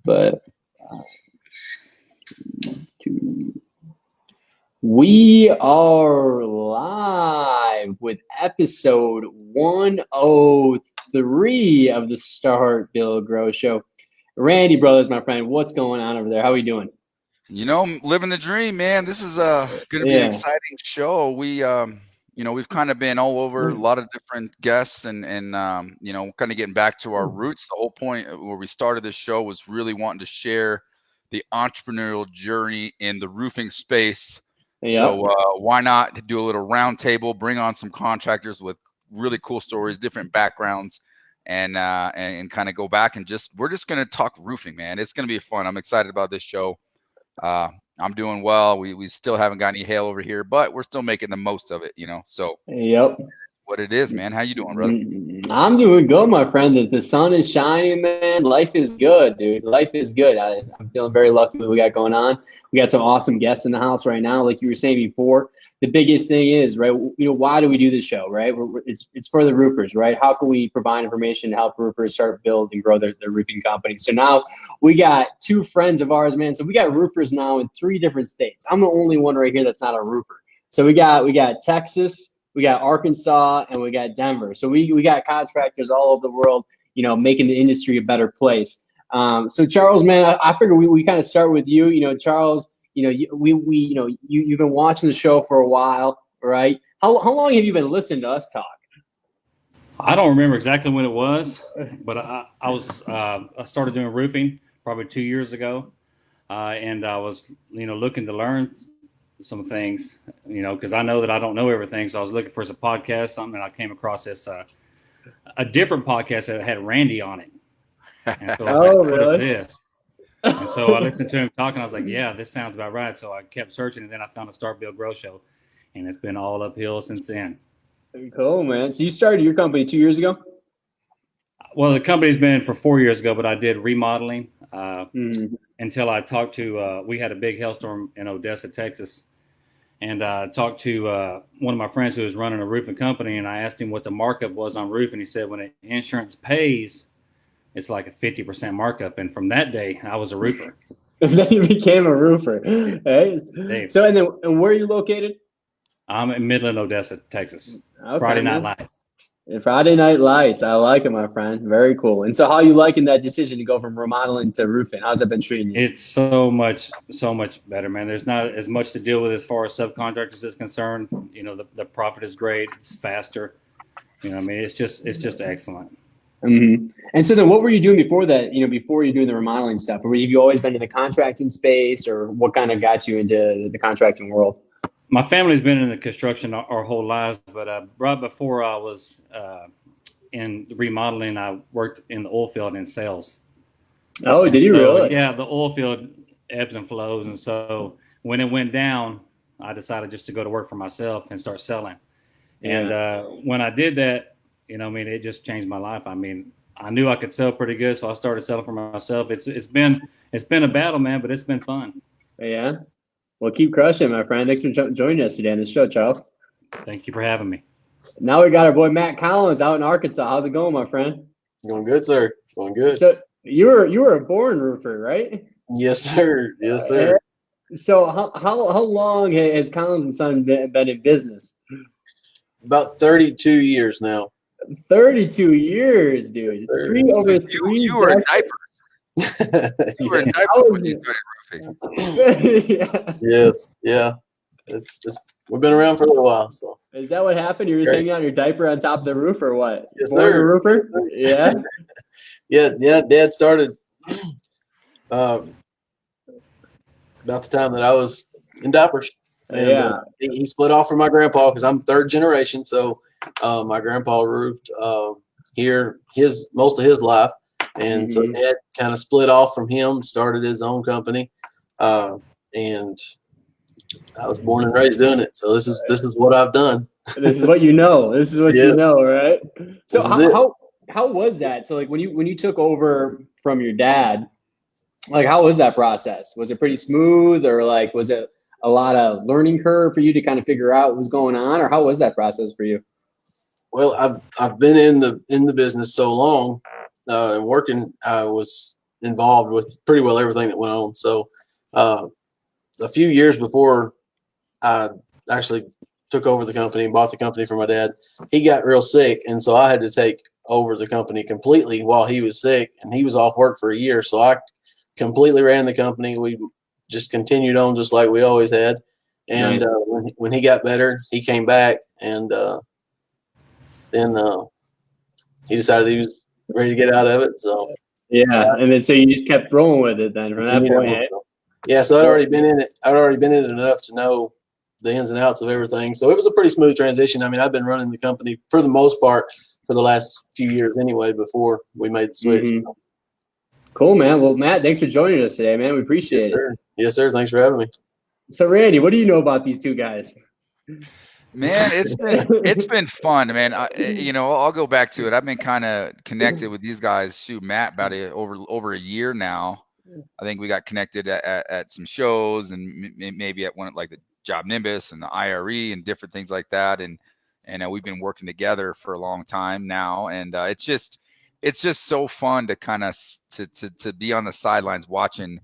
But we are live with episode 103 of the Start Build Grow Show. Randy Brothers, my friend, what's going on over there? How are we doing? You know, living the dream, man. This is going to be an exciting show. We've kind of been all over, a lot of different guests, and kind of getting back to our roots. The whole point where we started this show was really wanting to share the entrepreneurial journey in the roofing space. So why not do a little roundtable, bring on some contractors with really cool stories, different backgrounds, and kind of go back and we're just going to talk roofing, man. It's going to be fun. I'm excited about this show. I'm doing well. We still haven't got any hail over here, but we're still making the most of it, So what it is, man. How you doing, brother? I'm doing good, my friend. The sun is shining, man. Life is good, dude. Life is good. I'm feeling very lucky with what we got going on. We got some awesome guests in the house right now, like you were saying before. The biggest thing is, right, why do we do this show, right? It's for the roofers, right? How can we provide information to help roofers start, build, and grow their roofing company? So now we got two friends of ours, man. So we got roofers now in 3 different states. I'm the only one right here that's not a roofer. So we got Texas, we got Arkansas, and we got Denver. So we got contractors all over the world, making the industry a better place. So Charles, man, I figure we kind of start with you. Charles, you've been watching the show for a while, right? How long have you been listening to us talk? I don't remember exactly when it was, but I started doing roofing probably 2 years ago, and I was looking to learn some things, because I know that I don't know everything. So I was looking for some podcast, something, and I came across this a different podcast that had Randy on it. And so I was like, really? What is this? And so I listened to him talking. I was like, yeah, this sounds about right. So I kept searching, and then I found a Start Build Grow show, and it's been all uphill since then. Cool, man. So you started your company 2 years ago? Well, the company's been for 4 years ago, but I did remodeling until I talked to, we had a big hailstorm in Odessa, Texas. And I talked to one of my friends who was running a roofing company, and I asked him what the markup was on roof. And he said, when the insurance pays, it's like a 50% markup. And from that day, I was a roofer. And then you became a roofer. Right? So, and where are you located? I'm in Midland, Odessa, Texas. Okay, Friday Night Lights. Friday Night Lights. I like it, my friend. Very cool. And so how are you liking that decision to go from remodeling to roofing? How's that been treating you? It's so much better, man. There's not as much to deal with as far as subcontractors is concerned. The profit is great. It's faster. It's just excellent. Mm-hmm. And so then what were you doing before that, before you're doing the remodeling stuff? Or have you always been in the contracting space, or what kind of got you into the contracting world? My family's been in the construction our whole lives, but right before I was in remodeling, I worked in the oil field in sales. Oh, did you really? Yeah, the oil field ebbs and flows. And so when it went down, I decided just to go to work for myself and start selling. Yeah. And when I did that, it just changed my life. I knew I could sell pretty good, so I started selling for myself. It's been a battle, man, but it's been fun. Yeah. Well, keep crushing, my friend. Thanks for joining us today on the show, Charles. Thank you for having me. Now we got our boy Matt Collins out in Arkansas. How's it going, my friend? Going good, sir. Going good. So you were a born roofer, right? Yes, sir. Yes, sir. So how long has Collins and Son been in business? About 32 years now. 32 years, dude. Yes, over 3 You were in diapers. You were in diapers when you started roofing. Yeah. Yes. Yeah. We've been around for a little while. So is that what happened? You were just hanging out your diaper on top of the roof, or what? Yes, born sir. a roofer? Yeah. Yeah. Dad started about the time that I was in diapers. And, he split off from my grandpa because I'm third generation. So my grandpa roofed here most of his life. And so Dad kind of split off from him, started his own company. And I was born and raised doing it. So this is what I've done. This is what you know. This is what you know, right? So how was that? So like when you took over from your dad, like how was that process? Was it pretty smooth, or like was it a lot of learning curve for you to kind of figure out what was going on, or how was that process for you? Well, I've been in the business so long and working. I was involved with pretty well everything that went on. So a few years before I actually took over the company and bought the company for my dad, he got real sick, and so I had to take over the company completely while he was sick, and he was off work for a year. So I completely ran the company. We just continued on just like we always had. And when he got better, he came back, and then he decided he was ready to get out of it. So and then so you just kept rolling with it then from that point. Yeah, so I'd already been in it. I'd already been in it enough to know the ins and outs of everything. So it was a pretty smooth transition. I mean, I've been running the company for the most part for the last few years anyway before we made the switch. Mm-hmm. Cool, man. Well, Matt, thanks for joining us today, man. We appreciate it. Yes, sir. Thanks for having me. So, Randy, what do you know about these two guys? Man, it's been fun, man. I'll go back to it. I've been kind of connected with these guys. Shoot, Matt, about over a year now. I think we got connected at some shows and maybe at one like the Job Nimbus and the IRE and different things like that. And we've been working together for a long time now. And it's just so fun to kind of to be on the sidelines watching,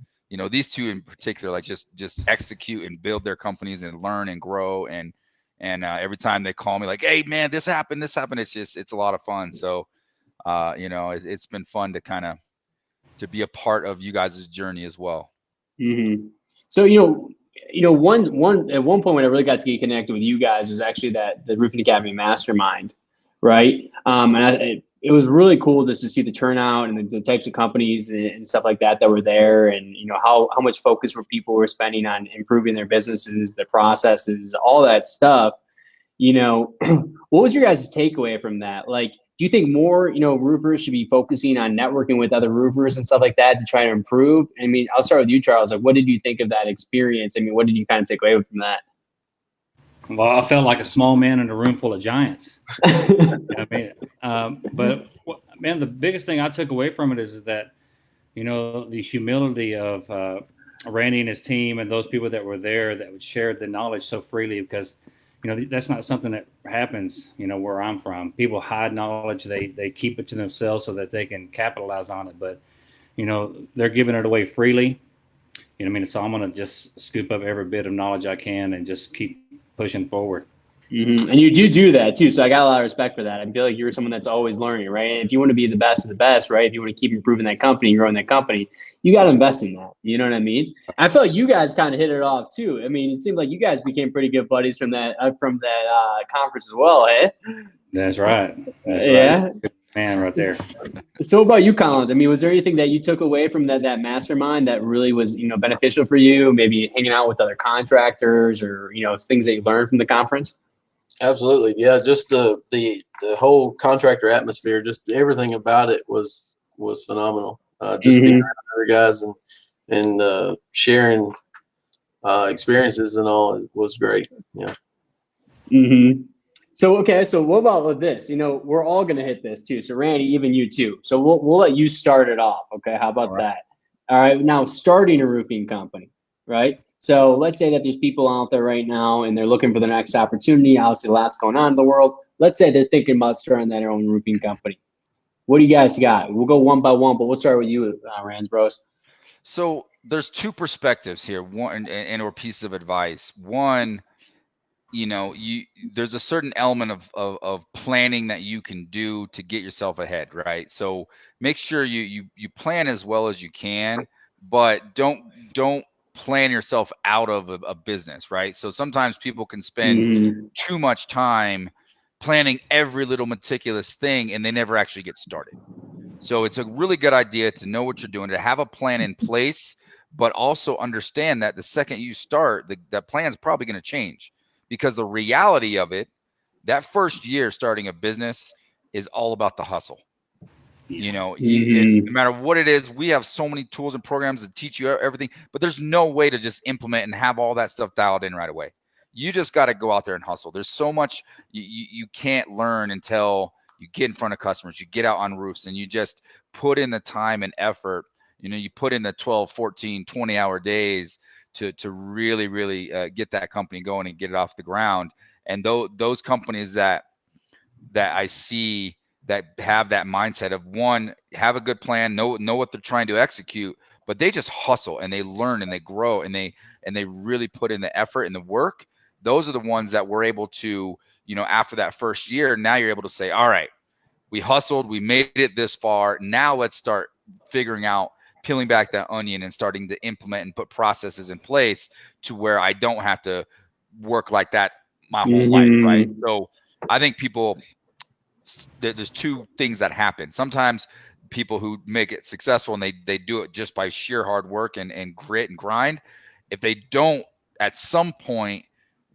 these two in particular, like just execute and build their companies and learn and grow. And every time they call me like, hey man, this happened. It's a lot of fun. So, it's been fun to kind of to be a part of you guys' journey as well. Mm-hmm. So, one at one point when I really got to get connected with you guys was actually the Roofing Academy Mastermind, right? And it was really cool just to see the turnout and the types of companies and stuff like that were there, and how much focus people were spending on improving their businesses, their processes, all that stuff. What was your guys' takeaway from that? Like, do you think more, roofers should be focusing on networking with other roofers and stuff like that to try to improve? I mean, I'll start with you, Charles. Like, what did you think of that experience? I mean, what did you kind of take away from that? Well, I felt like a small man in a room full of giants. But man, the biggest thing I took away from it is that, the humility of Randy and his team and those people that were there that would share the knowledge so freely, because that's not something that happens, where I'm from. People hide knowledge. They keep it to themselves so that they can capitalize on it. But, they're giving it away freely. So I'm going to just scoop up every bit of knowledge I can and just keep pushing forward. Mm-hmm. And you do that too. So I got a lot of respect for that. I feel like you're someone that's always learning, right? And if you want to be the best of the best, right? If you want to keep improving that company, growing that company, you got to invest in that. You know what I mean? I feel like you guys kind of hit it off too. I mean, it seemed like you guys became pretty good buddies from that conference as well, eh? That's right. Yeah. Good man right there. So what about you, Collins? I mean, was there anything that you took away from that mastermind that really was, beneficial for you? Maybe hanging out with other contractors or, things that you learned from the conference? Absolutely. Yeah. Just the whole contractor atmosphere, just everything about it was phenomenal. Just being around other guys and sharing experiences and all was great. Yeah. Mm-hmm. So, okay. So what about this? We're all going to hit this too. So Randy, even you too. So we'll let you start it off. Okay. How about that? All right. Now starting a roofing company, right? So let's say that there's people out there right now and they're looking for the next opportunity. Obviously, a lot's going on in the world. Let's say they're thinking about starting their own roofing company. What do you guys got? We'll go one by one, but we'll start with you, Rands Bros. So there's two perspectives here, one and or pieces of advice. One, there's a certain element of planning that you can do to get yourself ahead, right? So make sure you plan as well as you can, but don't plan yourself out of a business, right? So sometimes people can spend too much time planning every little meticulous thing and they never actually get started. So it's a really good idea to know what you're doing, to have a plan in place, but also understand that the second you start, that plan's probably going to change, because the reality of it, that first year starting a business is all about the hustle. No matter what it is, we have so many tools and programs that teach you everything, but there's no way to just implement and have all that stuff dialed in right away. You just got to go out there and hustle. There's so much you can't learn until you get in front of customers, you get out on roofs, and you just put in the time and effort. You put in the 12, 14, 20-hour days to really, really get that company going and get it off the ground. And those companies that I see that have that mindset of, one, have a good plan, know what they're trying to execute, but they just hustle and they learn and they grow and they really put in the effort and the work. Those are the ones that we're able to, after that first year, now you're able to say, all right, we hustled, we made it this far. Now let's start figuring out, peeling back that onion and starting to implement and put processes in place to where I don't have to work like that my whole life, right? So I think there's two things that happen. Sometimes people who make it successful and they do it just by sheer hard work and grit and grind. If they don't at some point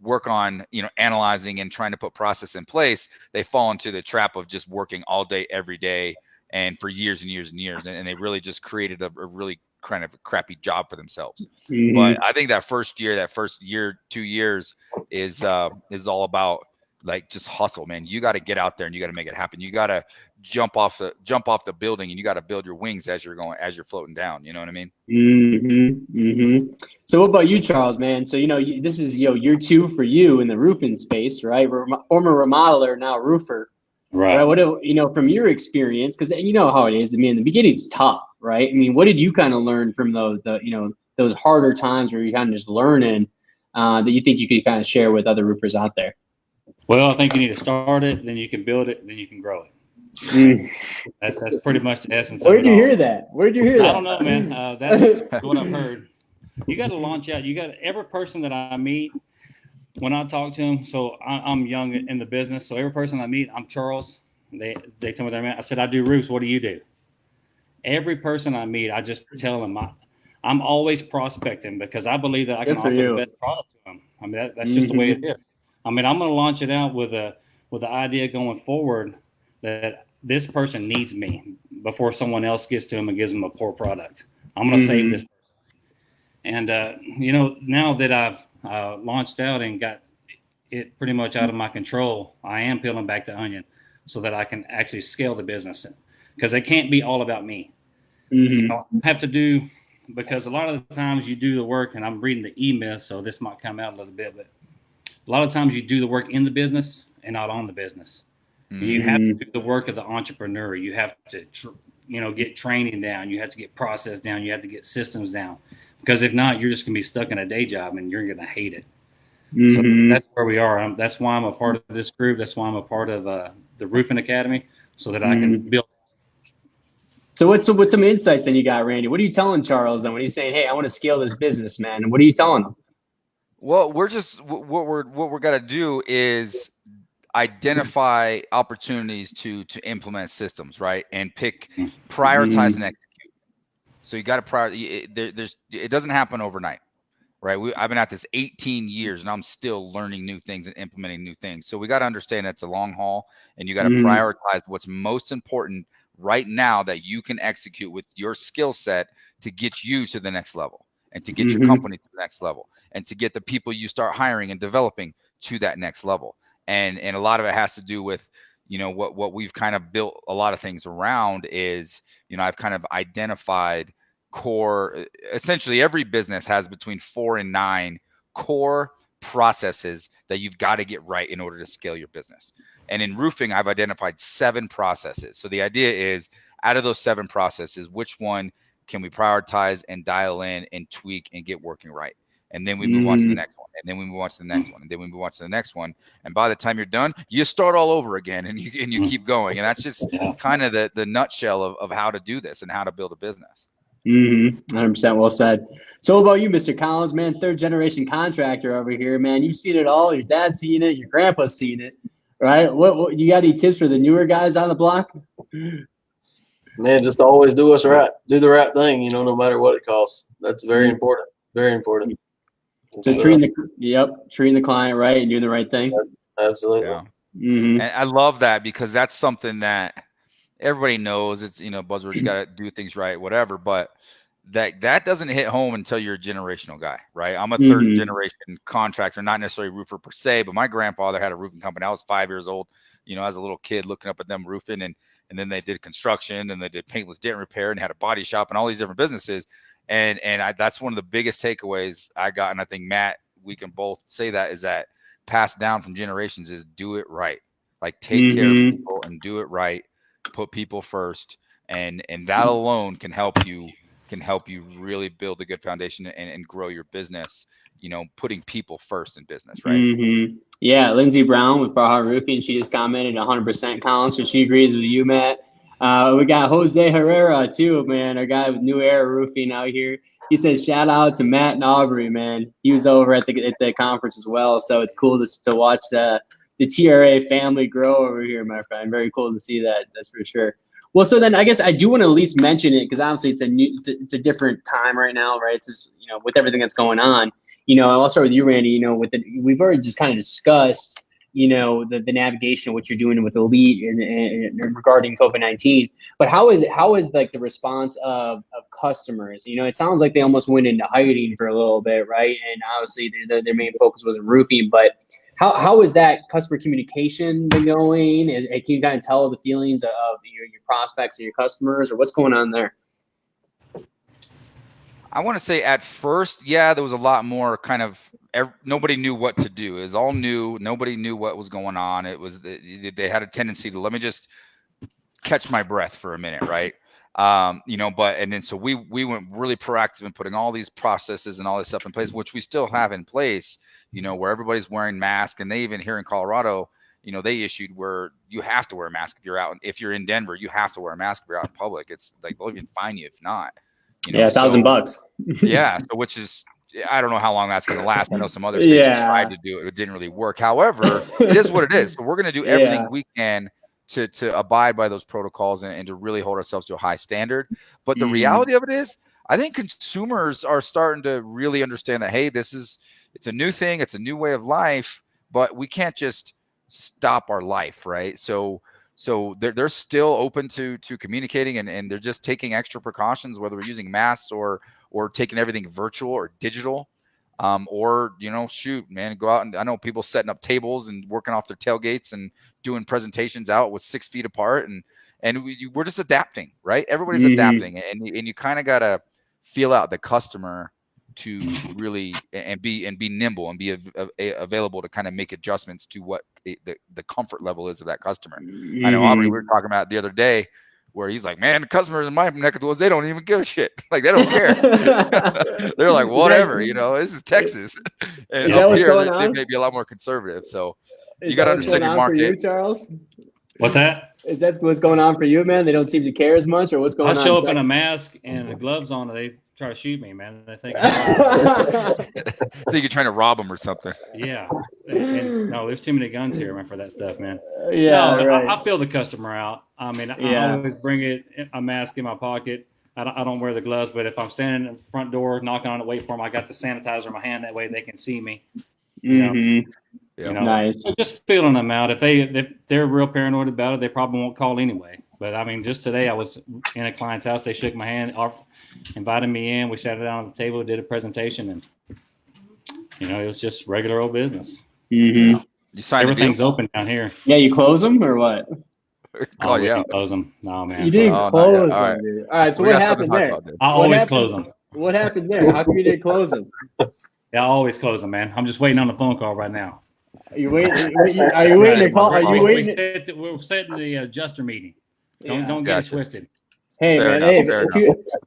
work on, analyzing and trying to put process in place, they fall into the trap of just working all day, every day, and for years and years and years. And they really just created a really kind of a crappy job for themselves. But I think that first year, 2 years is all about, like, just hustle, man. You got to get out there and you got to make it happen. You got to jump off the building, and you got to build your wings as you're floating down. You know what I mean? So what about you, Charles, man? So, this is, year 2 for you in the roofing space, right? Former remodeler, now roofer. Right. What from your experience, because you know how it is. I mean, in the beginning it's tough, right? I mean, what did you kind of learn from those harder times where you're kind of just learning that you think you could kind of share with other roofers out there? Well, I think you need to start it, then you can build it, then you can grow it. That's pretty much the essence of it all. Where'd you hear that? I don't know, man. That's what I've heard. You got to launch out. Every person that I meet, when I talk to them, so I'm young in the business, so every person I meet, I'm Charles. They tell me they're man. I said, I do roofs. What do you do? Every person I meet, I just tell them I'm always prospecting, because I believe that I can offer the best product to them. I mean, that's just the way it is. I mean, I'm going to launch it out with the idea going forward that this person needs me before someone else gets to them and gives them a poor product. I'm going to save this person. And now that I've launched out and got it pretty much out of my control, I am peeling back the onion so that I can actually scale the business, because it can't be all about me. I have to do, because a lot of the times you do the work, and I'm reading the E-Myth, so this might come out a little bit, but a lot of times you do the work in the business and not on the business. You have to do the work of the entrepreneur. You have to, get training down. You have to get process down. You have to get systems down, because if not, you're just going to be stuck in a day job and you're going to hate it. So that's where we are. That's why I'm a part of this group. That's why I'm a part of the Roofing Academy, so that I can build. So what's some insights then you got, Randy? What are you telling Charles then when he's saying, "Hey, I want to scale this business, man"? And what are you telling him? Well, we're just what we're gonna do is identify opportunities to implement systems, right? And prioritize and execute. So you got to prioritize. It doesn't happen overnight, right? I've been at this 18 years and I'm still learning new things and implementing new things. So we got to understand that's a long haul, and you got to prioritize what's most important right now that you can execute with your skill set to get you to the next level, and to get your company to the next level, and to get the people you start hiring and developing to that next level. And a lot of it has to do with, what we've kind of built a lot of things around is, I've kind of identified essentially every business has between 4 and 9 core processes that you've got to get right in order to scale your business. And in roofing, I've identified 7 processes. So the idea is, out of those 7 processes, which one can we prioritize and dial in and tweak and get working right? And then we move on to the next one, and then we move on to the next one, and then we move on to the next one. And by the time you're done, you start all over again, and you keep going. And that's just kind of the nutshell of how to do this and how to build a business. 100% well said. So about you, Mr. Collins, man, 3rd generation contractor over here, man. You've seen it all. Your dad's seen it. Your grandpa's seen it, right? What you got any tips for the newer guys on the block? Man, just always do what's right. Do the right thing, no matter what it costs. That's very important. Very important. So treating the client right and doing the right thing. Absolutely. Yeah. And I love that, because that's something that everybody knows. It's, buzzword, you got to do things right, whatever. But that doesn't hit home until you're a generational guy, right? I'm a 3rd generation contractor, not necessarily a roofer per se, but my grandfather had a roofing company. I was 5 years old, as a little kid, looking up at them roofing, and then they did construction, and they did paintless dent repair, and had a body shop and all these different businesses. And that's one of the biggest takeaways I got. And I think, Matt, we can both say that, is that passed down from generations, is do it right. Like, take care of people and do it right. put people first, and that alone can help you really build a good foundation and grow your business. Putting people first in business, right? Mm-hmm. Yeah, Lindsey Brown with Farhart Roofing, she just commented 100%, Colin, so she agrees with you, Matt. We got Jose Herrera too, man, our guy with New Era Roofing out here. He says shout out to Matt and Aubrey, man. He was over at the conference as well, so it's cool to watch the TRA family grow over here, my friend. Very cool to see that. That's for sure. Well, so then I guess I do want to at least mention it because obviously it's a different time right now, right? It's just, with everything that's going on. I'll start with you, Randy. We've already just kind of discussed, the navigation of what you're doing with Elite and regarding COVID-19. But how is like the response of customers? It sounds like they almost went into hiding for a little bit, right? And obviously their main focus wasn't roofing, but how is that customer communication been going? Can you kind of tell the feelings of your prospects and your customers, or what's going on there? I want to say at first, there was a lot more kind of nobody knew what to do. It was all new. Nobody knew what was going on. They had a tendency to let me just catch my breath for a minute, right? So we went really proactive in putting all these processes and all this stuff in place, which we still have in place, where everybody's wearing masks. And they even here in Colorado, they issued where you have to wear a mask if you're in Denver, you have to wear a mask if you're out in public. It's like they'll even fine you if not. $1,000. Yeah. So which is, I don't know how long that's going to last. I know some other states tried to do it. It didn't really work. However, it is what it is. So we're going to do everything we can to abide by those protocols and to really hold ourselves to a high standard. But the reality of it is, I think consumers are starting to really understand that, hey, it's a new thing. It's a new way of life, but we can't just stop our life. Right. So they're still open to communicating and they're just taking extra precautions, whether we're using masks or taking everything virtual or digital, or shoot, man, go out. And I know people setting up tables and working off their tailgates and doing presentations out with 6 feet apart, and we're just adapting, right? Everybody's adapting, and you kind of gotta feel out the customer to really and be nimble and be available to kind of make adjustments to what the comfort level is of that customer. I know Aubrey, we were talking about the other day where he's like, man, the customers in my neck of the woods, they don't even give a shit. Like they don't care. They're like, whatever, this is Texas. And up here, they may be a lot more conservative. So you got to understand your market. For you, Charles? What's that? Is that what's going on for you, man? They don't seem to care as much, or what's going on? I show up in a mask and the gloves on, and they try to shoot me, man. They think you're trying to rob them or something. Yeah. And no, there's too many guns here, man, for that stuff, man. Yeah, no, right. I feel the customer out. I mean, I always bring a mask in my pocket. I don't wear the gloves, but if I'm standing in the front door, knocking on it, waiting for them, I got the sanitizer in my hand. That way they can see me. Nice. So just feeling them out. If they're real paranoid about it, they probably won't call anyway. But I mean, just today I was in a client's house. They shook my hand, invited me in. We sat down at the table, did a presentation, and it was just regular old business. You signed everything's open down here. Yeah, you close them or what? We can close them. No, man. You didn't close them, dude. All right, so what happened there? I always close them. What happened there? How come you didn't close them? Yeah, I always close them, man. I'm just waiting on the phone call right now. Are you waiting to call? Are you waiting? We're setting the adjuster meeting. Don't get it twisted. Hey, man.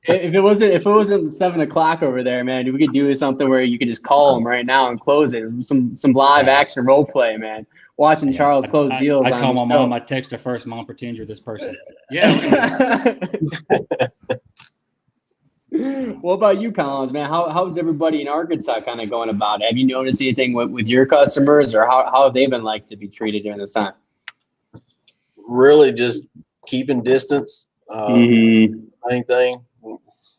If it wasn't 7 o'clock over there, man, we could do something where you could just call them right now and close it. Some live action role play, man. Watching Charles close deals. I call my mom. I text her first. Mom, pretend you're this person. Yeah. What about you, Collins, man? How's everybody in Arkansas kind of going about it? Have you noticed anything with your customers, or how have they been like to be treated during this time? Really just keeping distance. Main thing.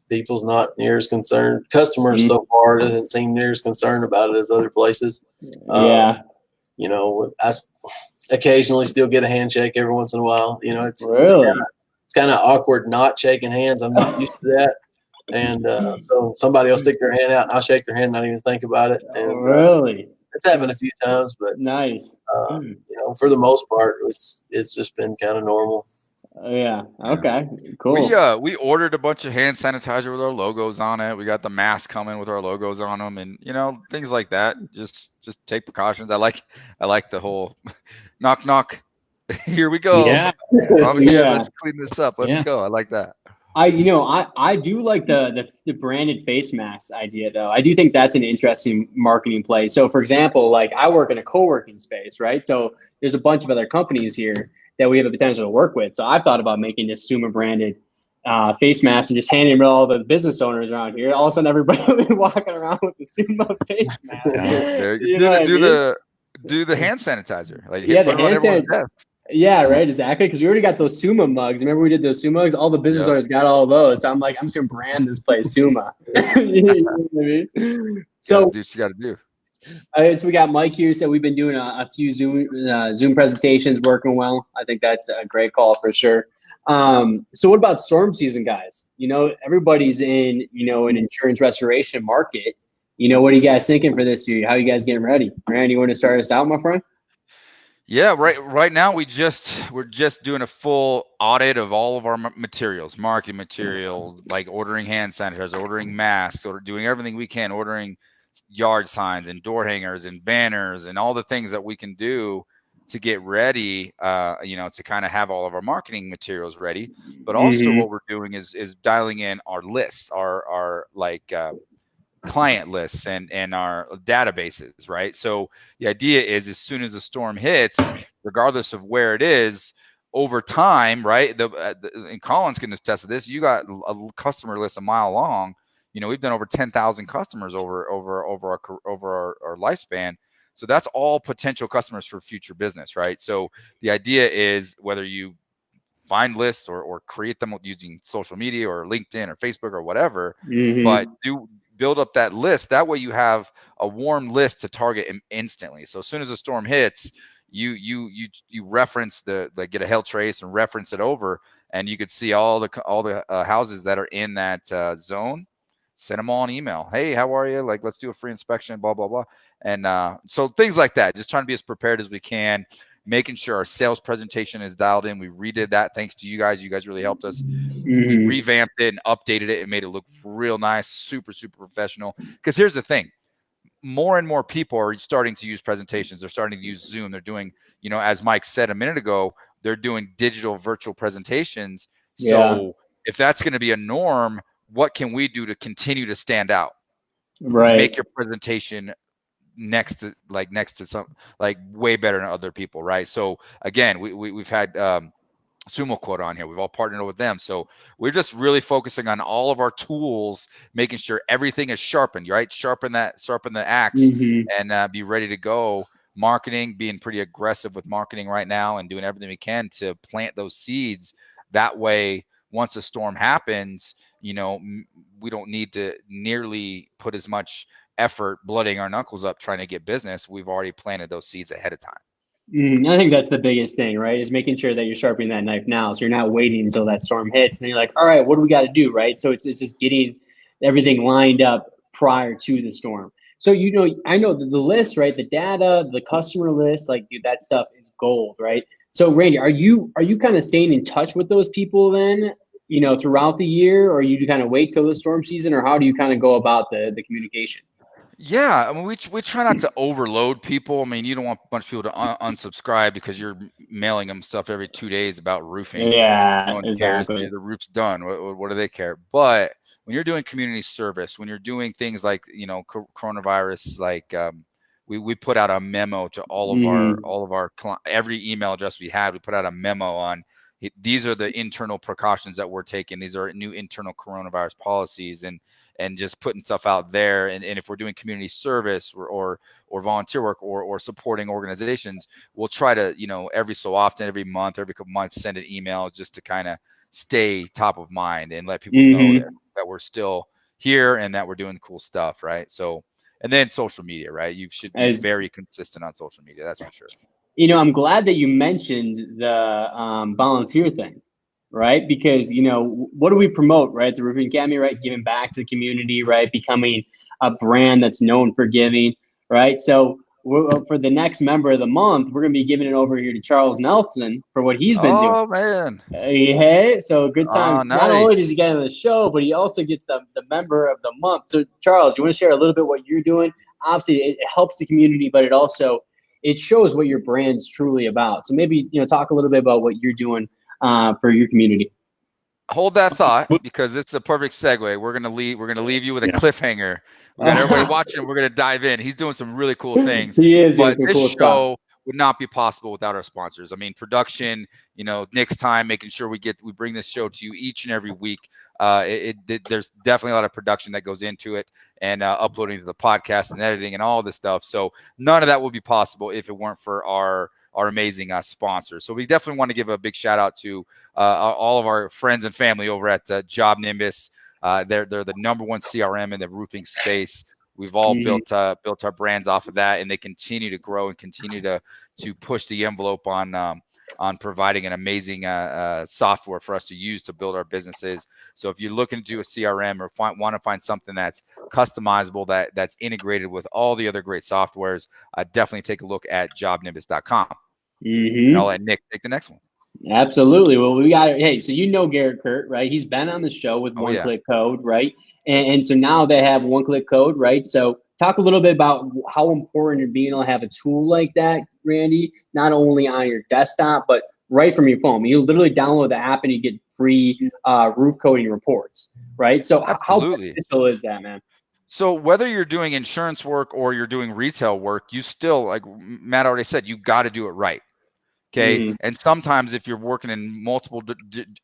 People's not near as concerned. Customers so far doesn't seem near as concerned about it as other places. I occasionally still get a handshake every once in a while. It's kind of awkward not shaking hands. I'm not used to that. And so somebody will stick their hand out and I'll shake their hand, not even think about it. And, it's happened a few times, but nice. For the most part, it's just been kind of normal. Yeah. Okay. Cool. We ordered a bunch of hand sanitizer with our logos on it. We got the mask coming with our logos on them, and things like that. Just take precautions. I like the whole knock knock. Here we go. Yeah. Yeah. Let's clean this up. Let's go. I like that. I do like the branded face mask idea though. I do think that's an interesting marketing play. So for example, like I work in a co-working space, right? So there's a bunch of other companies here that we have the potential to work with. So I've thought about making this Suma branded face mask and just handing them to all the business owners around here. All of a sudden, everybody will be walking around with the Suma face mask. There you do the hand sanitizer. Like Yeah, put it on everyone's desk. Yeah, right, exactly. Because we already got those Suma mugs. Remember we did those Suma mugs? All the business owners got all of those. So I'm like, I'm just gonna brand this place Suma. You know what I mean? So do what you got to do. So we got Mike here. So we've been doing a few Zoom presentations, working well. I think that's a great call for sure. So what about storm season, guys? You know, everybody's in an insurance restoration market. You know, what are you guys thinking for this year? How are you guys getting ready? Randy, you want to start us out, my friend? Yeah, right now we're just doing a full audit of all of our materials, marketing materials, like ordering hand sanitizers, ordering masks, or doing everything we can, ordering yard signs and door hangers and banners and all the things that we can do to get ready, to kind of have all of our marketing materials ready. But also what we're doing is dialing in our lists, our client lists and our databases, right? So the idea is as soon as a storm hits, regardless of where it is, over time, right? And Collins can attest to this. You got a customer list a mile long. You know, we've done over 10,000 customers over our lifespan. So that's all potential customers for future business, right? So the idea is whether you find lists or create them using social media or LinkedIn or Facebook or whatever, but build up that list. That way you have a warm list to target instantly. So as soon as a storm hits, you reference get a health trace and reference it over, and you could see all the houses that are in that zone. Send them all an email. Hey, how are you? Like, let's do a free inspection, blah, blah, blah. And so things like that, just trying to be as prepared as we can, making sure our sales presentation is dialed in. We redid that thanks to you guys. You guys really helped us. We revamped it and updated it and made it look real nice, super, super professional. Because here's the thing. More and more people are starting to use presentations. They're starting to use Zoom. They're doing, as Mike said a minute ago, they're doing digital virtual presentations. So if that's going to be a norm, what can we do to continue to stand out? Right. Make your presentation next to some way better than other people, right? So again, we've had Sumo Quote on here. We've all partnered with them. So we're just really focusing on all of our tools, making sure everything is sharpened, right? Sharpen the axe and be ready to go. Marketing, being pretty aggressive with marketing right now and doing everything we can to plant those seeds. That way, once a storm happens, we don't need to nearly put as much effort blooding our knuckles up trying to get business. We've already planted those seeds ahead of time. I think that's the biggest thing, right? Is making sure that you're sharpening that knife now. So you're not waiting until that storm hits. And then you're like, all right, what do we got to do, right? So it's just getting everything lined up prior to the storm. So, I know the list, right? The data, the customer list, like, dude, that stuff is gold, right? So Randy, are you kind of staying in touch with those people then, throughout the year, or you kind of wait till the storm season, or how do you kind of go about the communication? Yeah, I mean, we try not to overload people. I mean, you don't want a bunch of people to unsubscribe because you're mailing them stuff every 2 days about roofing. Yeah, no one exactly. cares. The roof's done. What do they care? But when you're doing community service, when you're doing things like coronavirus, like we put out a memo to all of our every email address we had. We put out a memo on these are the internal precautions that we're taking. These are new internal coronavirus policies and just putting stuff out there. And if we're doing community service or volunteer work or supporting organizations, we'll try to, every so often, every month, every couple months, send an email just to kind of stay top of mind and let people know that we're still here and that we're doing cool stuff. Right. So, and then social media, right? You should be very consistent on social media. That's for sure. I'm glad that you mentioned the volunteer thing, right? Because, what do we promote, right? The Roofing Academy, right? Giving back to the community, right? Becoming a brand that's known for giving, right? So for the next member of the month, we're going to be giving it over here to Charles Nelson for what he's been doing. Oh, man. Hey, so good times. Nice. Not only does he get on the show, but he also gets the member of the month. So, Charles, you want to share a little bit what you're doing? Obviously, it helps the community, but it also it shows what your brand's truly about. So maybe, talk a little bit about what you're doing for your community. Hold that thought, because it's a perfect segue. We're gonna leave you with a cliffhanger. We got everybody watching. We're gonna dive in. He's doing some really cool things. He is. But this cool show would not be possible without our sponsors. I mean, production. Nick's time, making sure we bring this show to you each and every week. There's definitely a lot of production that goes into it, and uploading to the podcast and editing and all this stuff. So none of that would be possible if it weren't for our amazing sponsors. So we definitely want to give a big shout out to all of our friends and family over at Job Nimbus. They're the number one CRM in the roofing space. We've all built our brands off of that, and they continue to grow and continue to push the envelope on providing an amazing software for us to use to build our businesses. So if you're looking to do a CRM or want to find something that's customizable, that's integrated with all the other great softwares, definitely take a look at jobnimbus.com. And I'll let Nick take the next one. Absolutely. Well, we got it. Hey, so Garrett Kurt, right? He's been on the show with One Click Code, right? And so now they have One Click Code, right? So talk a little bit about how important it being able to have a tool like that, Randy, not only on your desktop, but right from your phone. You literally download the app and you get free roof coating reports, right? So how beneficial is that, man? So whether you're doing insurance work or you're doing retail work, you still, like Matt already said, you got to do it right. Okay. And sometimes if you're working in multiple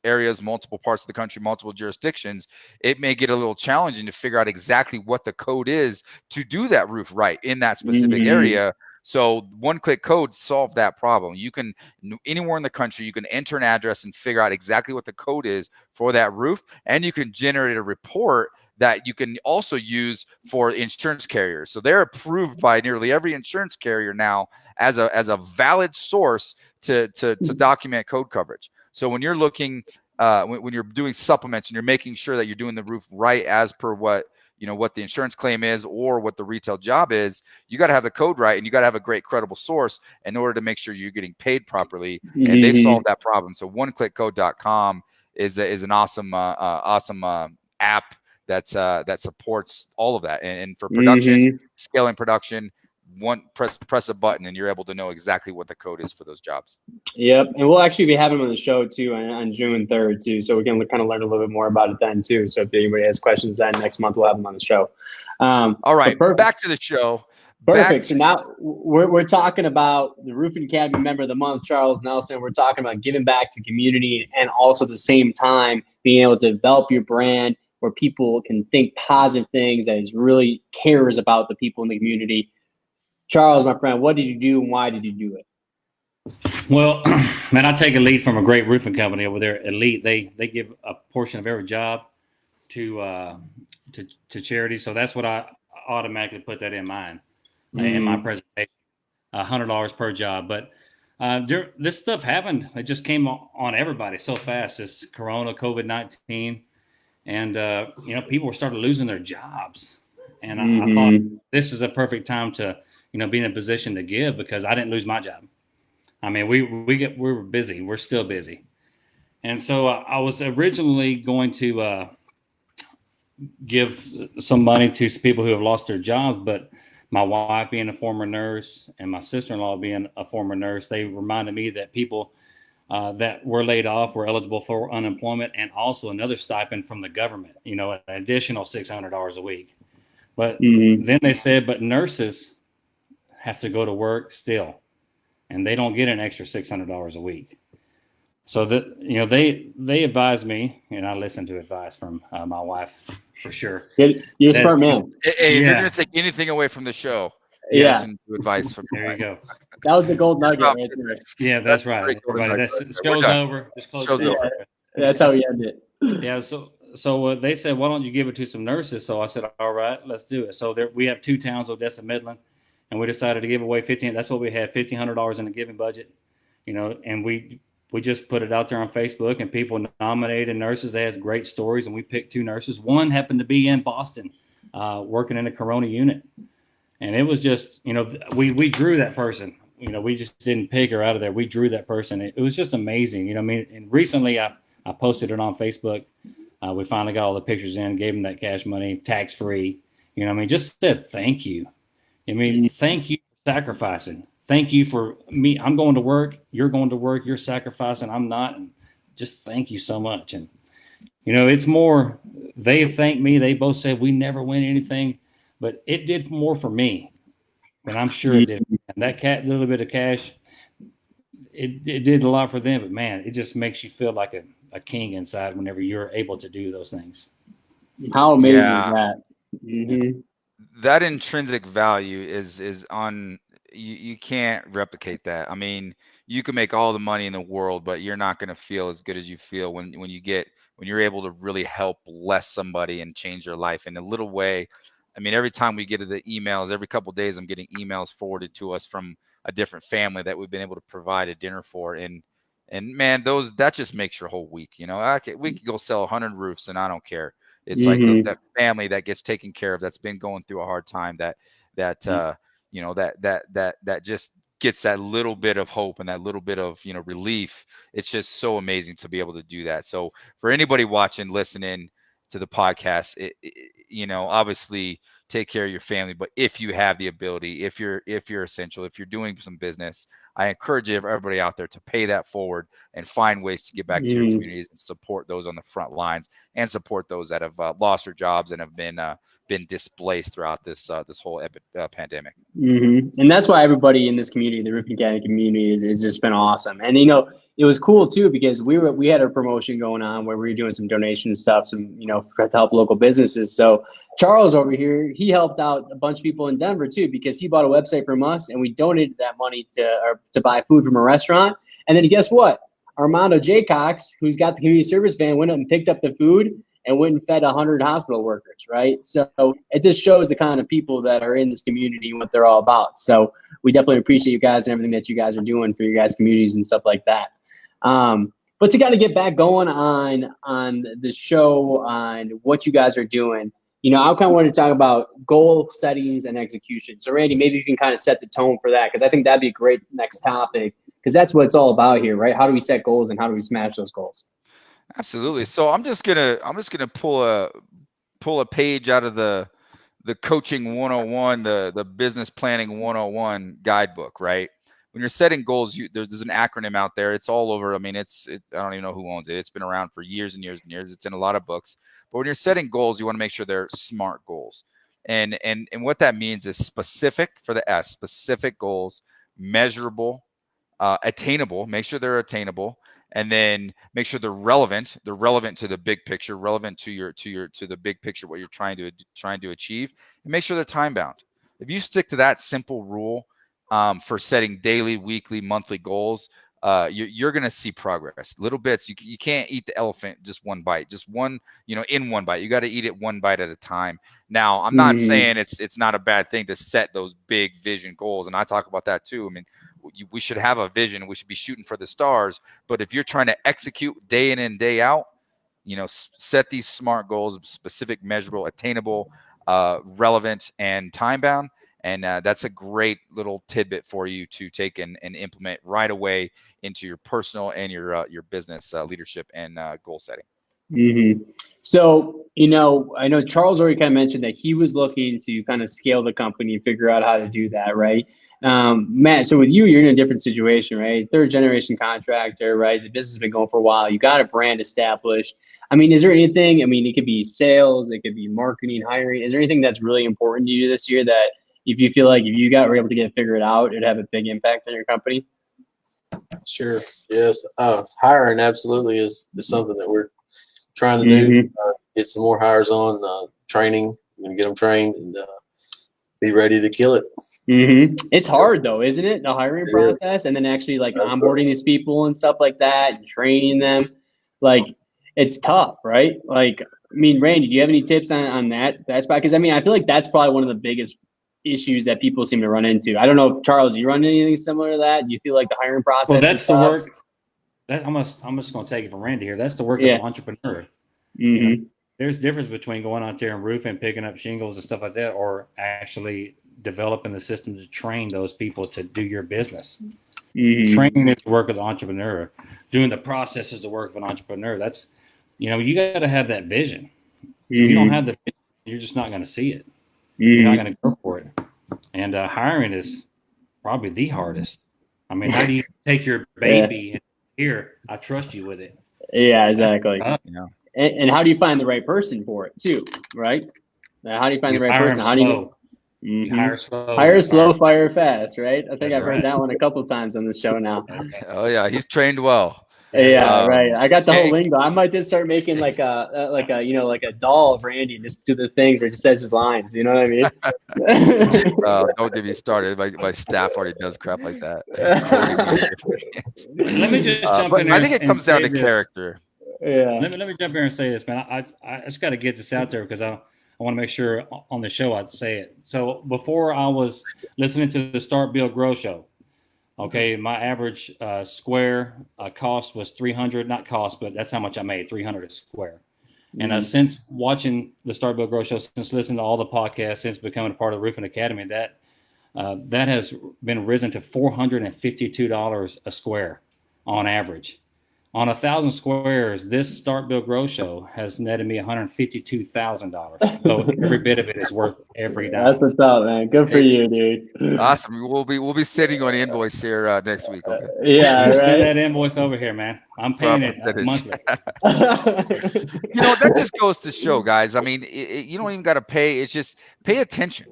areas, multiple parts of the country, multiple jurisdictions, it may get a little challenging to figure out exactly what the code is to do that roof right in that specific area. So One Click Code solved that problem. You can, anywhere in the country, you can enter an address and figure out exactly what the code is for that roof. And you can generate a report that you can also use for insurance carriers. So they're approved by nearly every insurance carrier now as a valid source to document code coverage. So when you're looking, when you're doing supplements and you're making sure that you're doing the roof right as per what the insurance claim is or what the retail job is, you got to have the code right, and you got to have a great credible source in order to make sure you're getting paid properly. And they've solved that problem. So oneclickcode.com is an awesome app that supports all of that. And for production, scaling production, press a button and you're able to know exactly what the code is for those jobs. Yep. And we'll actually be having him on the show too on June 3rd too. So we can kind of learn a little bit more about it then too. So if anybody has questions then next month, we'll have him on the show. All right. Back to the show. Perfect. So now we're talking about the Roofing Academy Member of the Month, Charles Nelson. We're talking about giving back to community and also at the same time being able to develop your brand where people can think positive things, that is really cares about the people in the community. Charles, my friend, what did you do and why did you do it? Well, man, I take a lead from a great roofing company over there, Elite. They give a portion of every job to charity. So that's what I automatically put that in mind in my presentation, $100 per job. But this stuff happened. It just came on everybody so fast. This Corona, COVID-19, and people started losing their jobs. And I thought this is a perfect time to be in a position to give, because I didn't lose my job. I mean, we were busy. We're still busy. And so I was originally going to give some money to some people who have lost their jobs, but my wife being a former nurse and my sister-in-law being a former nurse, they reminded me that people that were laid off were eligible for unemployment and also another stipend from the government, an additional $600 a week. But then they said, but nurses have to go to work still, and they don't get an extra $600 a week. So that they advised me, and I listened to advice from my wife for sure. You're a smart man. Hey, if you're gonna take anything away from the show, listen to advice from. There you go. That was the gold nugget right there. Yeah, that's right. Everybody, the show's over. Just close it down. That's how we end it. Yeah. So they said, why don't you give it to some nurses? So I said, all right, let's do it. So we have 2 towns, Odessa, Midland. And we decided to give away that's what we had, $1,500 in the giving budget, and we just put it out there on Facebook, and people nominated nurses. They had great stories, and we picked 2 nurses. One happened to be in Boston, working in a Corona unit. And it was just, we drew that person, we just didn't pick her out of there. We drew that person. It was just amazing. And recently I posted it on Facebook. We finally got all the pictures in, gave them that cash money, tax-free, just said, thank you. Thank you for sacrificing. thank you for me. I'm going to work. You're going to work. You're sacrificing. I'm not. And just thank you so much. And, it's more, they thank me. They both said we never win anything, but it did more for me than I'm sure it did. And that little bit of cash, it did a lot for them, but man, it just makes you feel like a king inside whenever you're able to do those things. How amazing is that? Mm-hmm. That intrinsic value is on you can't replicate that. I mean, you can make all the money in the world, but you're not going to feel as good as you feel when you're able to really help bless somebody and change their life in a little way. I mean, every time we get the emails, every couple of days, I'm getting emails forwarded to us from a different family that we've been able to provide a dinner for, and man, that just makes your whole week. We could go sell 100 roofs, and I don't care. It's like that family that gets taken care of, that's been going through a hard time, that just gets that little bit of hope and that little bit of relief. It's just so amazing to be able to do that. So for anybody watching, listening to the podcast, obviously take care of your family, but if you have the ability, if you're essential, if you're doing some business, I encourage everybody out there to pay that forward and find ways to get back to your communities and support those on the front lines and support those that have lost their jobs and have been displaced throughout this whole pandemic. And that's why everybody in this community, the Roofing Academy community, has just been awesome. And it was cool too, because we had a promotion going on where we were doing some donation stuff, to help local businesses. So Charles over here, he helped out a bunch of people in Denver too, because he bought a website from us and we donated that money to buy food from a restaurant. And then guess what? Armando J. Cox, who's got the community service van, went up and picked up the food and went and fed 100 hospital workers, right? So it just shows the kind of people that are in this community and what they're all about. So we definitely appreciate you guys and everything that you guys are doing for your guys' communities and stuff like that. But to kind of get back going on the show, on what you guys are doing, I kind of wanted to talk about goal settings and execution. So Randy, maybe you can kind of set the tone for that, because I think that'd be a great next topic, because that's what it's all about here, right? How do we set goals and how do we smash those goals? Absolutely. So I'm just gonna pull a page out of the coaching 101, the business planning 101 guidebook, right? When you're setting goals, there's an acronym out there. It's all over. I mean, I don't even know who owns it. It's been around for years and years and years. It's in a lot of books. But when you're setting goals, you want to make sure they're SMART goals. And what that means is specific, for the S, specific goals, measurable, attainable. Make sure they're attainable, and then make sure they're relevant. They're relevant to the big picture, relevant to the big picture, what you're trying to achieve, and make sure they're time bound. If you stick to that simple rule for setting daily, weekly, monthly goals, you're going to see progress. Little bits. You can't eat the elephant just one bite, just one, in one bite. You got to eat it one bite at a time. Now, I'm not saying it's not a bad thing to set those big vision goals, and I talk about that too. I mean, we should have a vision. We should be shooting for the stars. But if you're trying to execute day in and day out, set these SMART goals: specific, measurable, attainable, relevant, and time bound. And that's a great little tidbit for you to take and implement right away into your personal and your business leadership and goal setting. So, I know Charles already kind of mentioned that he was looking to kind of scale the company and figure out how to do that, right? Matt, so with you're in a different situation, right? Third generation contractor, right? The business has been going for a while. You got a brand established. I mean, is there anything, it could be sales, it could be marketing, hiring. Is there anything that's really important to you this year that if you feel like if you were able to get it figured out, it'd have a big impact on your company? Sure. Yes. Hiring absolutely is something that we're trying to do. Get some more hires on, training, and get them trained and be ready to kill it. It's hard though, isn't it? The hiring process, and then actually like onboarding these people and stuff like that and training them. Like, it's tough, right? Like, Randy, do you have any tips on that? That's because I feel like that's probably one of the biggest issues that people seem to run into. I don't know if Charles, you run into anything similar to that? Do you feel like the hiring process? Well, that's the work. I'm just going to take it from Randy here. That's the work of an entrepreneur. There's difference between going out there and roofing, picking up shingles and stuff like that, or actually developing the system to train those people to do your business. Training is the work of the entrepreneur. Doing the process is the work of an entrepreneur. That's, you got to have that vision. If you don't have the vision, you're just not going to see it. You're not going to go for it. And hiring is probably the hardest. I mean, how do you take your baby and here, I trust you with it? Yeah, exactly. Yeah. And how do you find the right person for it too, right? How do you find the right person? How do you You hire slow. Hire slow, fire fast, right? I think That's I've heard right. that one a couple of times on the show now. Oh yeah, he's trained well. Yeah, right. I got the whole hey- lingo. I might just start making like a doll of Randy and just do the thing where it just says his lines. You know what I mean? Don't get me started. My staff already does crap like that. Let me just jump in there. I think it comes down to character. Yeah. Let me jump in and say this, man. I just got to get this out there because I want to make sure on the show I'd say it. So before I was listening to the Start, Build, Grow show, okay, my average square cost was 300, not cost, but that's how much I made, 300 a square. And since watching the Start, Build, Grow show, since listening to all the podcasts, since becoming a part of the Roofing Academy, that has been risen to $452 a square on average. On 1,000 squares, this Start, Build, Grow show has netted me $152,000. So every bit of it is worth every dime. That's what's up, man. Good for you, dude. Awesome. We'll be sitting on the invoice here next week. Okay. Yeah, right. Send that invoice over here, man. I'm paying it monthly. That just goes to show, guys. I mean, you don't even got to pay. It's just pay attention.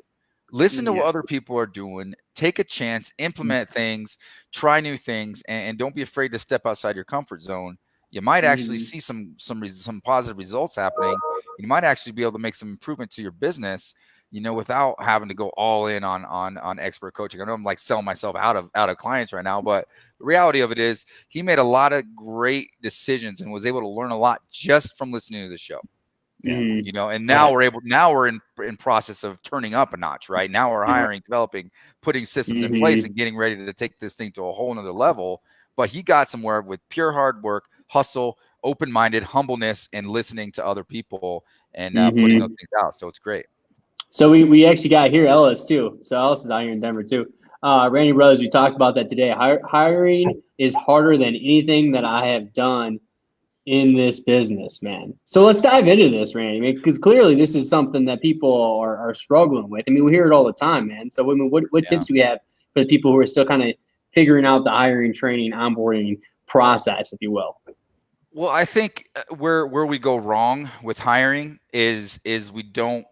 Listen to what other people are doing. Take a chance. Implement things. Try new things, and don't be afraid to step outside your comfort zone. You might actually see some positive results happening. You might actually be able to make some improvement to your business, without having to go all in on expert coaching. I know I'm like selling myself out of clients right now, but the reality of it is he made a lot of great decisions and was able to learn a lot just from listening to the show. Yeah. And now we're in process of turning up a notch, right? Now we're hiring, developing, putting systems in place and getting ready to take this thing to a whole nother level. But he got somewhere with pure hard work, hustle, open-minded, humbleness, and listening to other people and putting those things out. So it's great. So we actually got here Ellis too. So Ellis is out here in Denver too. Randy Brothers, we talked about that today. Hiring is harder than anything that I have done in this business, man. So let's dive into this, Randy, because clearly this is something that people are struggling with. I mean, we hear it all the time, man. So I mean, what tips do we have for the people who are still kind of figuring out the hiring, training, onboarding process, if you will? Well, I think where we go wrong with hiring is we don't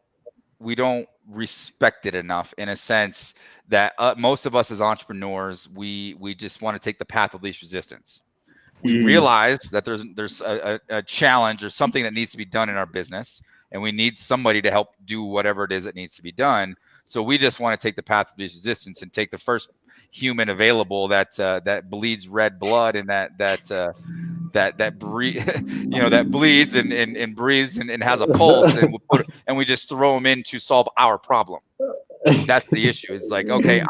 respect it enough, in a sense that most of us as entrepreneurs, we just want to take the path of least resistance. We realize that there's a challenge or something that needs to be done in our business, and we need somebody to help do whatever it is that needs to be done. So we just want to take the path of least resistance and take the first human available that bleeds red blood and that bleeds and breathes and has a pulse, and we just throw them in to solve our problem. That's the issue. It's like, okay,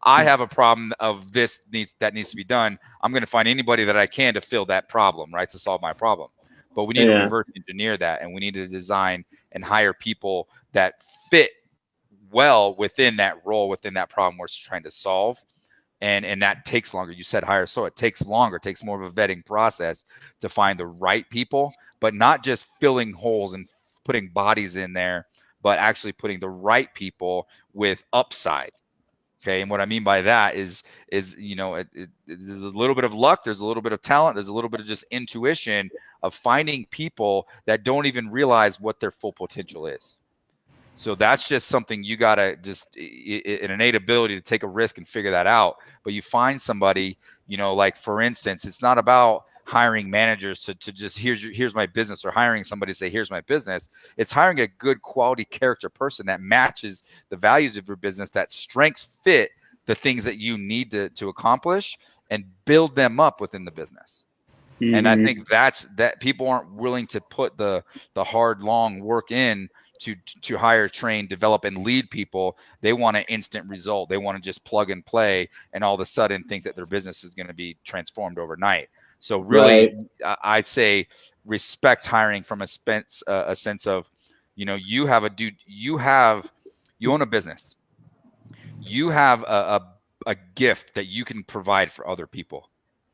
I have a problem of this that needs to be done. I'm going to find anybody that I can to fill that problem, right, to solve my problem. But we need to reverse engineer that, and we need to design and hire people that fit well within that role, within that problem we're trying to solve. And that takes longer. You said hire, so it takes longer. It takes more of a vetting process to find the right people, but not just filling holes and putting bodies in there, but actually putting the right people with upside. Okay. And what I mean by that is there's a little bit of luck. There's a little bit of talent. There's a little bit of just intuition of finding people that don't even realize what their full potential is. So that's just something you got to just an innate ability to take a risk and figure that out. But you find somebody, like for instance, it's not about hiring managers to just here's my business, or hiring somebody to say, here's my business. It's hiring a good quality character person that matches the values of your business, that strengths fit the things that you need to accomplish, and build them up within the business. And I think that people aren't willing to put the hard, long work in to hire, train, develop, and lead people. They want an instant result. They want to just plug and play, and all of a sudden think that their business is going to be transformed overnight. So really, I'd say respect hiring from a sense of, you have you own a business. You have a gift that you can provide for other people.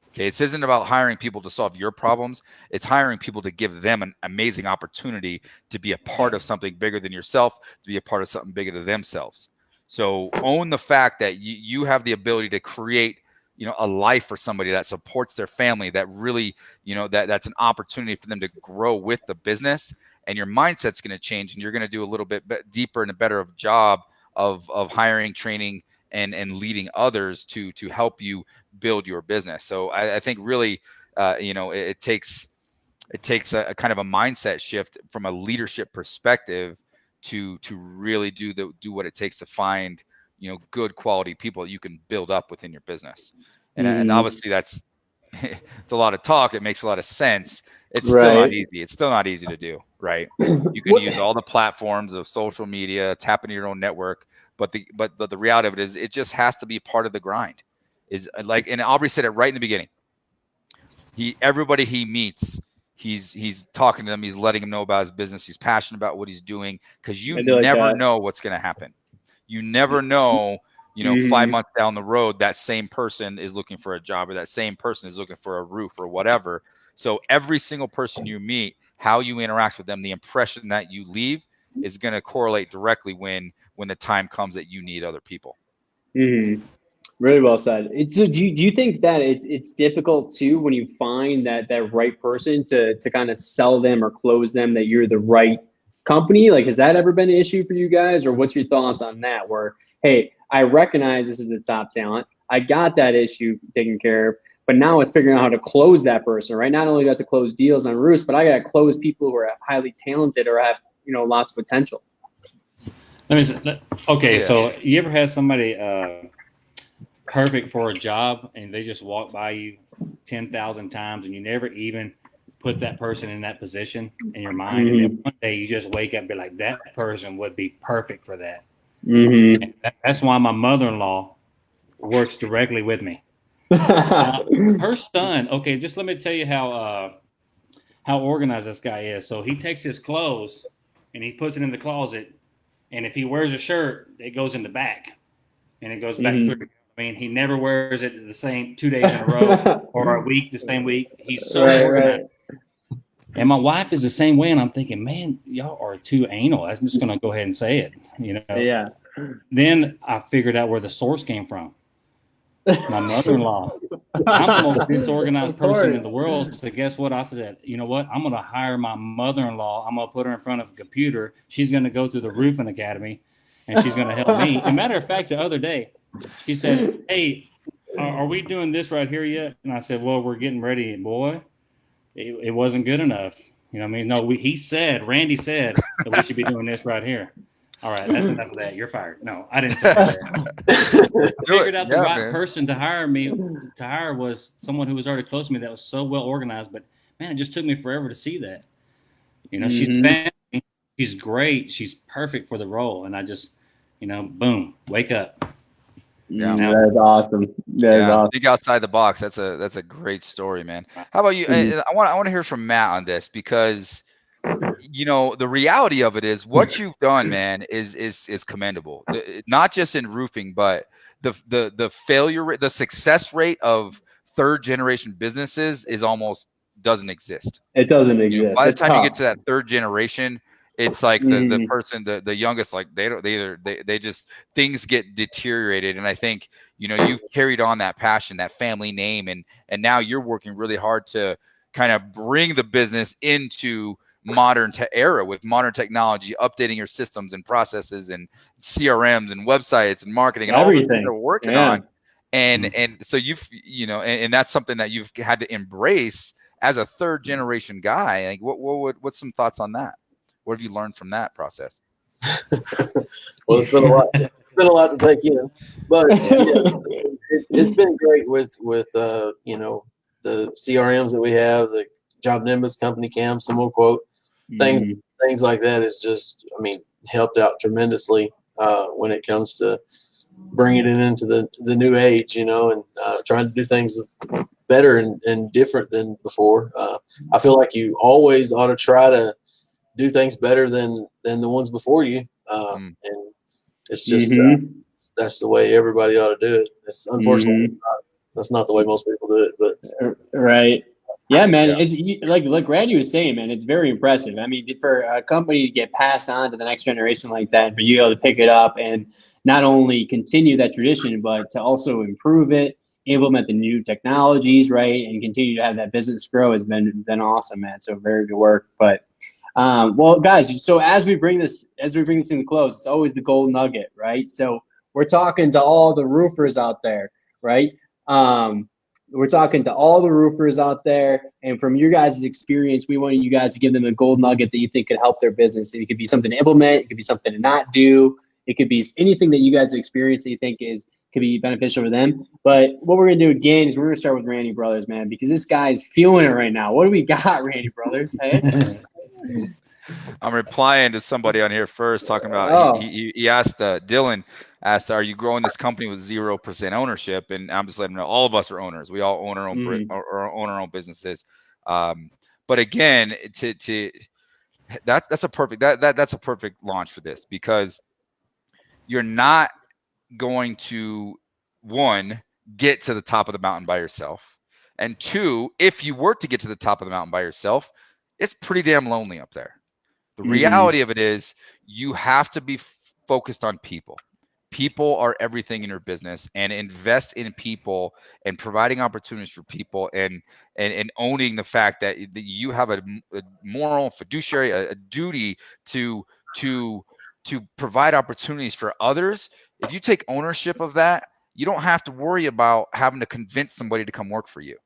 Okay, this isn't about hiring people to solve your problems. It's hiring people to give them an amazing opportunity to be a part of something bigger than yourself, to be a part of something bigger than themselves. So own the fact that you have the ability to create, you know, a life for somebody that supports their family, that really, you know, that's an opportunity for them to grow with the business, and your mindset's going to change, and you're going to do a little bit deeper and a better of job of hiring, training, and leading others to help you build your business. So I think really, you know, it takes a kind of a mindset shift from a leadership perspective to really do what it takes to find, you know, good quality people that you can build up within your business. And obviously that's it's a lot of talk. It makes a lot of sense. It's still not easy. It's still not easy to do, right? You can use all the platforms of social media, tap into your own network, but the reality of it is it just has to be part of the grind. Is like, and Aubrey said it right in the beginning. Everybody he meets, he's talking to them, he's letting them know about his business, he's passionate about what he's doing, because you never know what's going to happen. You never know, you know, 5 months down the road, that same person is looking for a job, or that same person is looking for a roof or whatever. So every single person you meet, how you interact with them, the impression that you leave is going to correlate directly when the time comes that you need other people. Really well said. So do you think that it's difficult too when you find that right person to kind of sell them or close them, that you're the right company? Like, has that ever been an issue for you guys, or what's your thoughts on that? Where, hey, I recognize this is the top talent, I got that issue taken care of, but now it's figuring out how to close that person, right? Not only do I have to close deals on roofs, but I got to close people who are highly talented or have, you know, lots of potential. Okay, so you ever had somebody perfect for a job and they just walk by you 10,000 times and you never even put that person in that position in your mind, and then one day you just wake up and be like, that person would be perfect for that. And that's why my mother-in-law works directly with me. Her son, okay, just let me tell you how organized this guy is. So he takes his clothes and he puts it in the closet, and if he wears a shirt, it goes in the back and it goes back through. I mean, he never wears it the same 2 days in a row or a week, the same week. He's so organized. And my wife is the same way. And I'm thinking, man, y'all are too anal. I'm just going to go ahead and say it, you know? Yeah. Then I figured out where the source came from. My mother-in-law. I'm the most disorganized person in the world. So guess what? I said, you know what? I'm going to hire my mother-in-law. I'm going to put her in front of a computer. She's going to go through the roofing academy, and she's going to help me. As a matter of fact, the other day, she said, hey, are we doing this right here yet? And I said, well, we're getting ready. Boy, it wasn't good enough. You know what I mean? No, Randy said that we should be doing this right here. All right, that's enough of that. You're fired. No, I didn't say that. I figured out the right person to hire was someone who was already close to me that was so well organized. But man, it just took me forever to see that. You know, she's family, she's great, she's perfect for the role, and I just, you know, boom, wake up. Yeah, that's awesome. That's awesome. Think outside the box. That's a great story, man. How about you? I want to hear from Matt on this, because you know, the reality of it is what you've done, man, is commendable. Not just in roofing, but the failure rate, the success rate of third generation businesses is almost doesn't exist. It doesn't exist. You know, by the time you get to that third generation, it's like the person, the youngest, like they just, things get deteriorated. And I think, you know, you've carried on that passion, that family name, and now you're working really hard to kind of bring the business into modern era with modern technology, updating your systems and processes and CRMs and websites and marketing and everything. All the things that we're working on. And so you know, and that's something that you've had to embrace as a third generation guy. Like what's some thoughts on that? What have you learned from that process? Well, it's been a lot. It's been a lot to take in, but it's been great with you know, the CRMs that we have, the Job Nimbus, Company Cam, someone quote, things like that is just, I mean, helped out tremendously when it comes to bringing it into the new age, you know, and trying to do things better and different than before. I feel like you always ought to try to do things better than the ones before you. And it's just, that's the way everybody ought to do it. It's unfortunately, that's not the way most people do it, but right. Yeah, man. It's like Randy was saying, man. It's very impressive. I mean, for a company to get passed on to the next generation like that, and for you to pick it up and not only continue that tradition, but to also improve it, implement the new technologies, right, and continue to have that business grow has been awesome, man. So very good work. But well, guys, so as we bring this into close, it's always the gold nugget, right? So we're talking to all the roofers out there, right? We're talking to all the roofers out there, and from your guys' experience, we want you guys to give them a gold nugget that you think could help their business. It could be something to implement, it could be something to not do, it could be anything that you guys experience that you think could be beneficial for them. But what we're gonna do again is we're gonna start with Randy Brothers, man, because this guy is feeling it right now. What do we got, Randy Brothers? Hey. I'm replying to somebody on here first talking about he asked Dylan asked, are you growing this company with 0% ownership? And I'm just letting him know all of us are owners. We all own our own own our own businesses. But again, that's a perfect launch for this, because you're not going to, one, get to the top of the mountain by yourself, and two, if you were to get to the top of the mountain by yourself, it's pretty damn lonely up there. The reality of it is you have to be focused on people. People are everything in your business, and invest in people and providing opportunities for people, and owning the fact that you have a moral fiduciary, a duty to provide opportunities for others. If you take ownership of that, you don't have to worry about having to convince somebody to come work for you.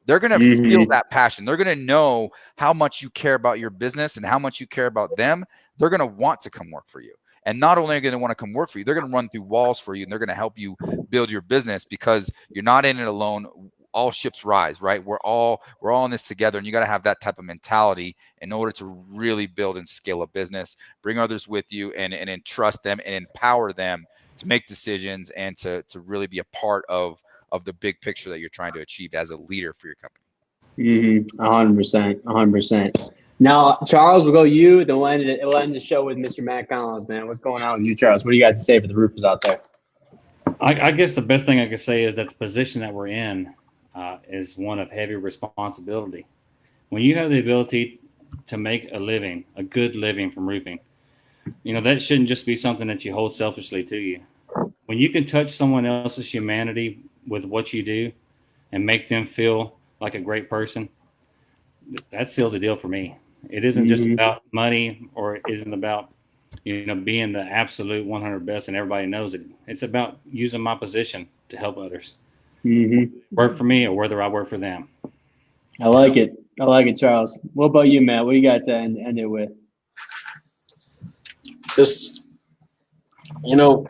They're going to feel that passion. They're going to know how much you care about your business and how much you care about them. They're going to want to come work for you. And not only are they going to want to come work for you, they're going to run through walls for you, and they're going to help you build your business, because you're not in it alone. All ships rise, right? We're all in this together, and you got to have that type of mentality in order to really build and scale a business, bring others with you, and entrust them and empower them to make decisions and to really be a part of the big picture that you're trying to achieve as a leader for your company. 100%. Now, Charles, we'll go you. Then we'll end the show with Mr. Matt Collins, man. What's going on with you, Charles? What do you got to say for the roofers out there? I guess the best thing I could say is that the position that we're in is one of heavy responsibility. When you have the ability to make a living, a good living from roofing, that shouldn't just be something that you hold selfishly to you. When you can touch someone else's humanity with what you do and make them feel like a great person, that seals the deal for me. It isn't just about money, or it isn't about being the absolute 100 best and everybody knows it. It's about using my position to help others. Work for me or whether I work for them. I like it, Charles. What about you, Matt? What do you got to end it with? Just,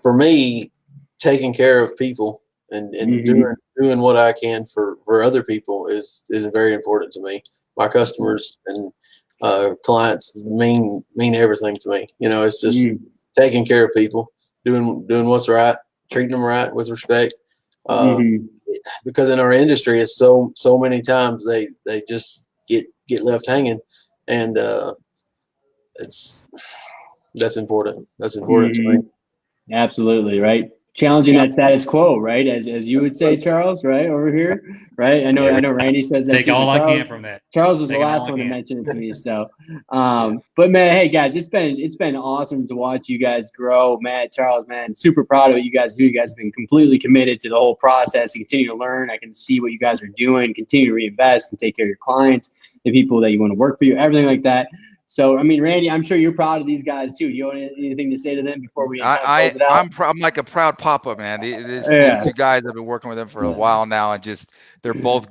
for me, taking care of people and doing what I can for other people is very important to me. My customers and clients mean everything to me. It's just taking care of people, doing what's right, treating them right with respect. Because in our industry, it's so many times they just get left hanging, and that's important. That's important to me. Absolutely, right. Challenging that status quo, right? As you would say, Charles, right over here, right? I know Randy says that take too. All I can from that. Charles was the last one to mention it to me. So, but man, hey guys, it's been awesome to watch you guys grow. Matt, Charles, man, super proud of what you guys do. You guys have been completely committed to the whole process. You continue to learn. I can see what you guys are doing. Continue to reinvest and take care of your clients, the people that you want to work for you, everything like that. So, I mean, Randy, I'm sure you're proud of these guys too. Do you want anything to say to them before we close it out? I'm like a proud papa, man. These two guys, I've been working with them for a while now, and just they're both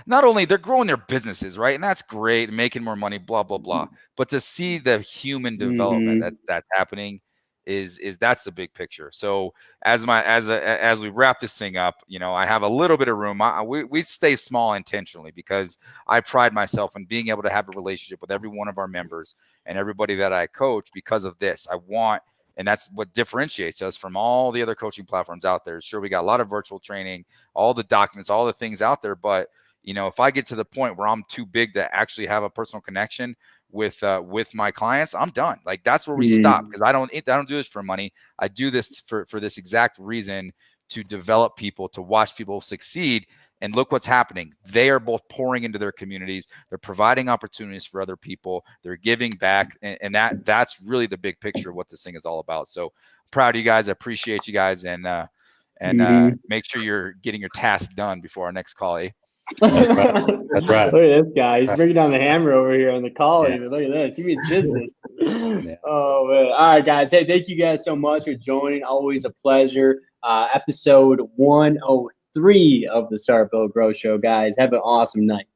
not only they're growing their businesses, right, and that's great, making more money, blah blah blah. But to see the human development that's happening is that's the big picture. So as we wrap this thing up, I have a little bit of room. We stay small intentionally, because I pride myself in being able to have a relationship with every one of our members and everybody that I coach because of this. And that's what differentiates us from all the other coaching platforms out there. Sure, we got a lot of virtual training, all the documents, all the things out there, but if I get to the point where I'm too big to actually have a personal connection with my clients, I'm done. Like, that's where we stop, because I don't do this for money. I do this for this exact reason, to develop people, to watch people succeed. And look what's happening. They are both pouring into their communities. They're providing opportunities for other people. They're giving back. And that's really the big picture of what this thing is all about. So proud of you guys. I appreciate you guys. And make sure you're getting your task done before our next call, eh? That's right. That's right. Look at this guy. He's bringing down the hammer over here on the call. Yeah. Even. Look at this. He means business. Yeah. Oh, man. All right, guys. Hey, thank you guys so much for joining. Always a pleasure. Episode 103 of the Start Build Grow Show, guys. Have an awesome night.